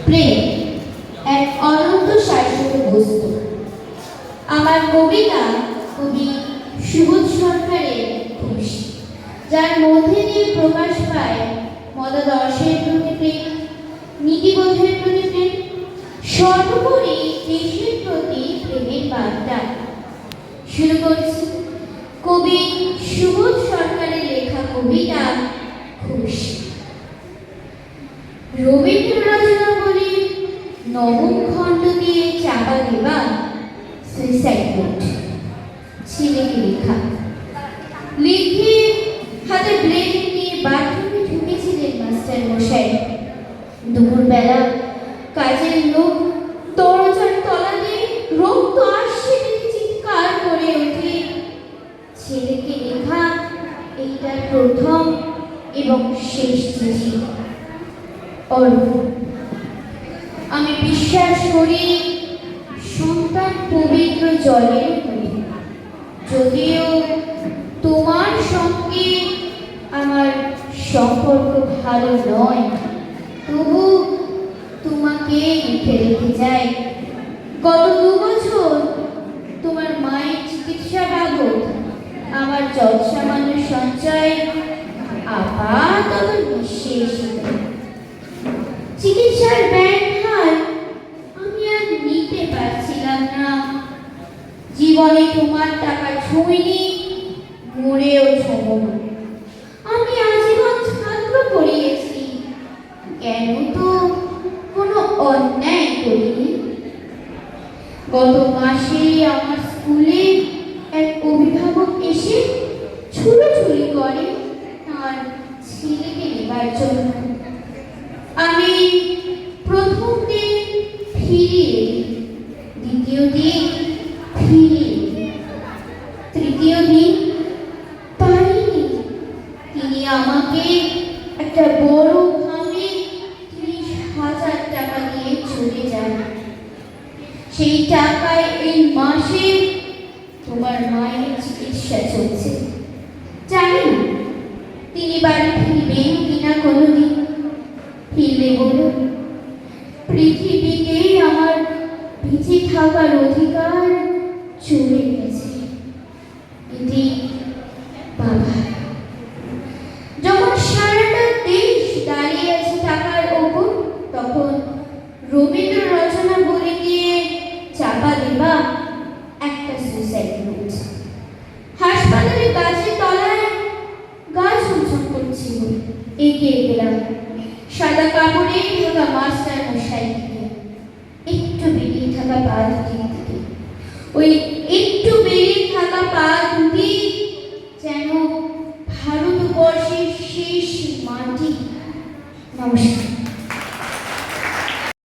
প্রেম এক অনন্ত শাশ্বত বস্তু। আমার কবিতা কবি সুবোধ সরকারের ঘোষ, যার মধ্যে দিয়ে প্রকাশ পায় মতাদর্শের প্রতি প্রেম, নীতিবোধের প্রতি প্রেম, সর্বোপরি দেশের প্রতি প্রেমের বার্তা। শুরু করছি কবি সুবোধ সরকারের লেখা কবিতা ঘোষ। রবীন্দ্র রচনাবলী নবম খণ্ড দিয়ে চাপা দেওয়া সুইসাইড নোট। ছেলেকে লেখা, লিখে হাতে ব্লেড নিয়ে বাথরুমে ঢুকেছিলেন মাস্টার মশাই। দুপুরবেলা কাজের লোক দরজার তলাতে রক্ত আসছে দেখে চিৎকার করে ওঠে। ছেলেকে লেখা এইটা প্রথম এবং শেষ চিঠি। আমি বিশ্বাস করি সন্তান পবিত্র জলের মতো, যদিও তোমার সঙ্গে আমার সম্পর্ক ভালো নয়, তবু তোমাকে লিখে রেখে যাই। গত 2 বছর তোমার মায়ের চিকিৎসা বাবদ আমার যৎসামান্য সঞ্চয় আপাতত নিঃশেষ। চিকিৎসার ব্যয় হার আমি আর নিতে পারছিলাম না। জীবনে তোমার টাকা ছুঁইনি, মরেও ছোঁবো না। আমি আজীবন ছাত্র পড়িয়েছি, কেন তো কোনো অন্যায় করিনি। গত মাসে আমার স্কুলে এক অভিভাবক এসে ছুটোছুটি করে তার ছেলেকে নেবার জন্য। আমি প্রথম দিন ফিরিয়ে, দ্বিতীয় দিন ফিরিয়ে, তৃতীয় দিন পারিনি। তিনি আমাকে একটা বড় ভাবে 30,000 টাকা দিয়ে চলে যান। সেই টাকায় এই মাসে তোমার মায়ের চিকিৎসা চলছে। জানি না তিনি বাড়ি ফিরবেন কিনা কোনোদিন। ফিরবে বলুন, পৃথিবীতে আমার বেঁচে থাকার অধিকার চলে গেছে। এটি বাবা। যখন সারাটা দেশ দাঁড়িয়ে আছে টাকার ওপর, তখন রবীন্দ্র রচনা বলে দিয়ে চাপা দেবা একটা সুইসাইড নোট। হাসপাতালে গাছের তলায় গা ঝমঝম করছিল, এগিয়ে গেলাম। সাদা কাপড়ে ঢাকা মাস্টার মশাই থেকে একটু বেরিয়ে থাকা পা দুটির দিকে। ওই একটু বেরিয়ে থাকা পা দুটি যেন ভারতবর্ষের শেষ মাটি। নমস্কার।